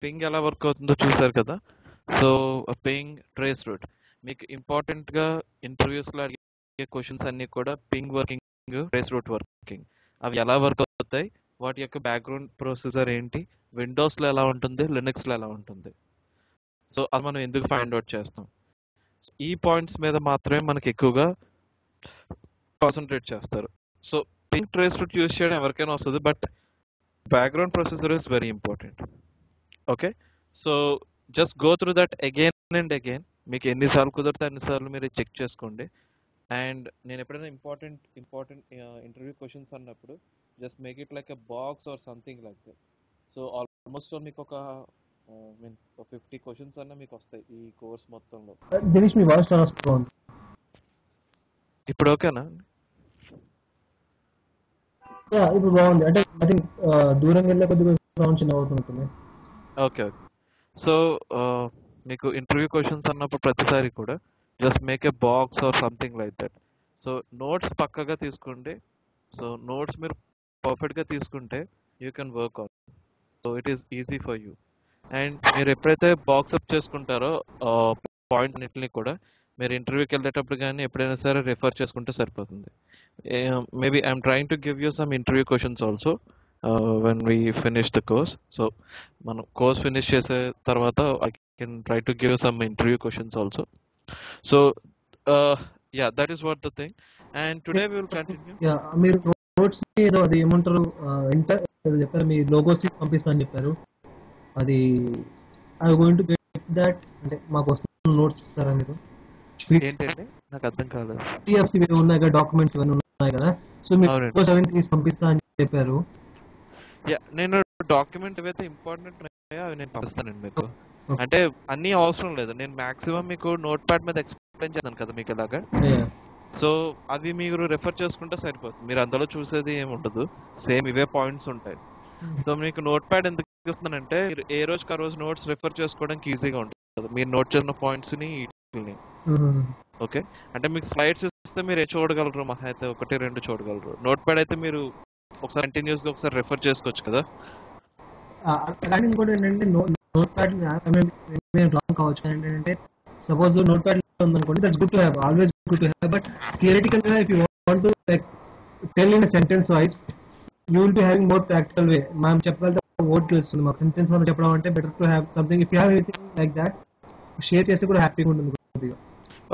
Ping ఎలా work అవుతుందో చూసారు కదా. సో పింగ్ ట్రేస్ రూట్ మీకు ఇంపార్టెంట్గా ఇంటర్వ్యూస్లో అడిగే క్వశ్చన్స్ అన్నీ కూడా ping working, trace route working, అవి ఎలా వర్క్ అవుతాయి, వాటి యొక్క బ్యాక్గ్రౌండ్ ప్రొసీజర్ ఏంటి, విండోస్లో ఎలా ఉంటుంది, లినక్స్లో ఎలా ఉంటుంది, సో అది మనం ఎందుకు ఫైండ్ అవుట్ చేస్తాం, ఈ పాయింట్స్ మీద మాత్రమే మనకి ఎక్కువగా కాన్సన్ట్రేట్ చేస్తారు. So ping trace route use చేయడం ఎవరికైనా వస్తుంది, but background procedure is very important. Okay, so just go through that again and again. మీకు ఎన్నిసార్లు కుదిరితే అన్నిసార్లు మీరు చెక్ చేసుకోండి. అండ్ నేను ఎప్పుడైనా ఇంపార్టెంట్ ఇంటర్వ్యూ క్వశ్చన్స్ అన్నప్పుడు just make it like a box or something like that. So almost మీకు ఒక మీన్ 50 క్వశ్చన్స్ అన్న మీకు వస్తాయి ఈ కోర్స్ మొత్తంలో. దినేష్ మీ వాయిస్ చాలా స్లో ఉంది. ఇప్పుడు ఓకేనా? ఇప్పుడు బాగుంది. అంటే ఐ థింక్ దూరం వెళ్ళే కొద్దిగా సౌండ్ చిన్న అవుతుంటుంది. Okay okay. సో మీకు ఇంటర్వ్యూ క్వశ్చన్స్ అన్నప్పుడు ప్రతిసారి కూడా just make a box or something like that. So notes పక్కగా తీసుకోండి. సో నోట్స్ మీరు పర్ఫెక్ట్గా తీసుకుంటే you can work on. So it is easy for you. And మీరు ఎప్పుడైతే బాక్స్ అప్ చేసుకుంటారో పాయింట్స్ అన్నింటినీ కూడా మీరు ఇంటర్వ్యూకి వెళ్ళేటప్పుడు కానీ ఎప్పుడైనా సరే రిఫర్ చేసుకుంటే సరిపోతుంది. Maybe I'm trying to give you some interview questions also when we finish the course. So మనం కోర్స్ ఫినిష్ చేసే తర్వాత I can try to give some interview questions also. So yeah, that is what the thing. And today we will continue. మీరు notes ఏదో అది ఏమంటారు చెప్పారు, మీ logos పంపిస్తా అని చెప్పారు. అది I going to get that, అంటే మాకు వస్తున్న నోట్స్ ఇస్తారా మీరు? ఏంటండి నాకు అర్థం కాలేదు. పిఎఫ్సి ఇవి ఉన్నాయి కదా, డాక్యుమెంట్స్ ఇవన్నీ ఉన్నాయి కదా, సో మీరు అవునండి. 7 తీసి పంపిస్తా అని చెప్పారు. యా, నేను డాక్యుమెంట్ ఏవైతే ఇంపార్టెంట్ ఉన్నాయో అవి నేను పంపిస్తానండి మీకు. అంటే అన్నీ అవసరం లేదు, నేను మాక్సిమం మీకు నోట్ ప్యాడ్ మీద ఎక్స్ప్లెయిన్ చేస్తాను కదా మీకు ఇలాగా. సో అవి మీరు రెఫర్ చేసుకుంటే సరిపోతుంది. మీరు అందులో చూసేది ఏమి ఉండదు, సేమ్ ఇవే పాయింట్స్ ఉంటాయి. సో మీకు నోట్ ప్యాడ్ ఎందుకు ఇస్తున్నానంటే మీరు ఏ రోజుకి ఆ రోజు నోట్స్ రెఫర్ చేసుకోవడానికి ఈజీగా ఉంటుంది, మీరు నోట్ చేసిన పాయింట్స్ని వీటిని. ఓకే, అంటే మీకు స్లైడ్స్ ఇస్తే మీరు ఏ చూడగలరు, మహా అయితే 1-2 చూడగలరు. నోట్ ప్యాడ్ అయితే మీరు ఒకసారి కంటిన్యూస్గా ఒకసారి రెఫర్ చేసుకోవచ్చు కదా. కానీ ఇంకోటి ఏంటంటే నోట్ ప్యాడ్ రాంగ్ కావచ్చు, కానీ ఏంటంటే సపోజ్ నోట్ ప్యాడ్ ఉందనుకోండి, that's good to have, always good to have. But theoretical గా if you want to like tell in sentence wise, you will be having more practical way. మనం చెప్పగలిగితే word తెలుస్తుంది మాకు, sentence వల్ల చెప్పడం అంటే better to have something. If you have anything like that share చేస్తే కూడా హ్యాపీగా ఉంటుంది కొద్దిగా.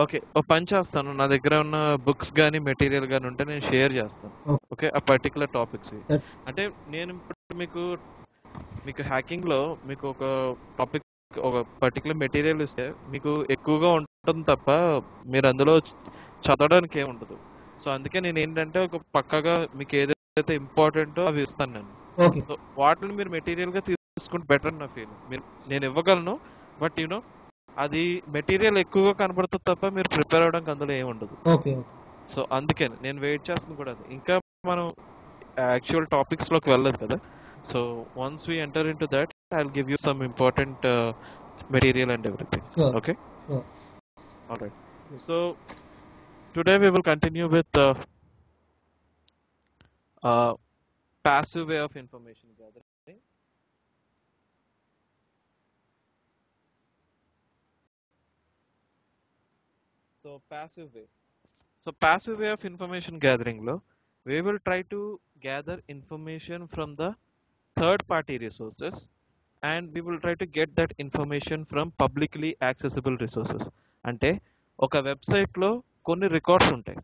ఓకే, ఓ పని చేస్తాను, నా దగ్గర ఉన్న బుక్స్ కానీ మెటీరియల్ కానీ ఉంటే నేను షేర్ చేస్తాను. ఓకే, ఆ పర్టికులర్ టాపిక్స్. అంటే నేను ఇప్పుడు మీకు హ్యాకింగ్లో మీకు ఒక టాపిక్, ఒక పర్టికులర్ మెటీరియల్ ఇస్తే మీకు ఎక్కువగా ఉంటుంది తప్ప మీరు అందులో చదవడానికి ఏమి ఉండదు. సో అందుకే నేను ఏంటంటే ఒక పక్కగా మీకు ఏదైతే ఇంపార్టెంటో అవి ఇస్తాను నేను. సో వాటిని మీరు మెటీరియల్గా తీసుకుంటే బెటర్ నా ఫీల్. నేను ఇవ్వగలను, బట్ యూనో అది మెటీరియల్ ఎక్కువగా కనబడుతుంది తప్ప మీరు ప్రిపేర్ అవడానికి అందులో ఏమి ఉండదు. సో అందుకే నేను వెయిట్ చేస్తుంది కూడా అది. ఇంకా మనం యాక్చువల్ టాపిక్స్లోకి వెళ్ళదు కదా. So once we enter in to that I will give you some important material and everything. Sure. Okay? Sure. All right. So today we will continue with the passive way of information gathering. So passive way of information gathering lo we will try to gather information from the third party resources, and we will try to get that information from publicly accessible resources. అంటే ఒక వెబ్సైట్లో కొన్ని records ఉంటాయి.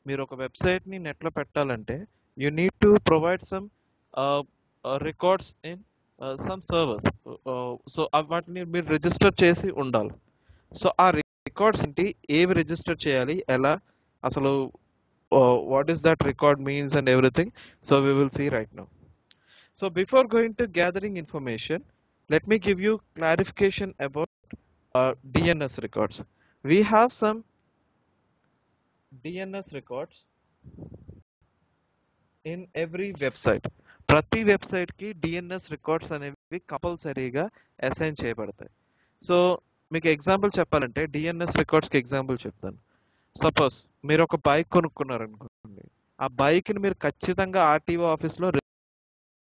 మీరు ఒక వెబ్సైట్ని నెట్లో పెట్టాలంటే you need to provide some records in some servers. So వాటిని మీరు రిజిస్టర్ చేసి ఉండాలి. సో ఆ రికార్డ్స్ ఏంటి, ఏవి రిజిస్టర్ చేయాలి, ఎలా, అసలు what is that record means and everything. So we will see right now. So before going to gathering information, let me give you clarification about DNS records. We have some DNS records in every website. ప్రతి వెబ్సైట్కి DNS records అనేవి కంపల్సరీగా assign చేయబడతాయి. So మీకు example చెప్పాలంటే DNS రికార్డ్స్కి example చెప్తాను. Suppose మీరు ఒక బైక్ కొనుక్కున్నారనుకోండి, ఆ బైక్ని మీరు ఖచ్చితంగా ఆర్టీఓ ఆఫీస్లో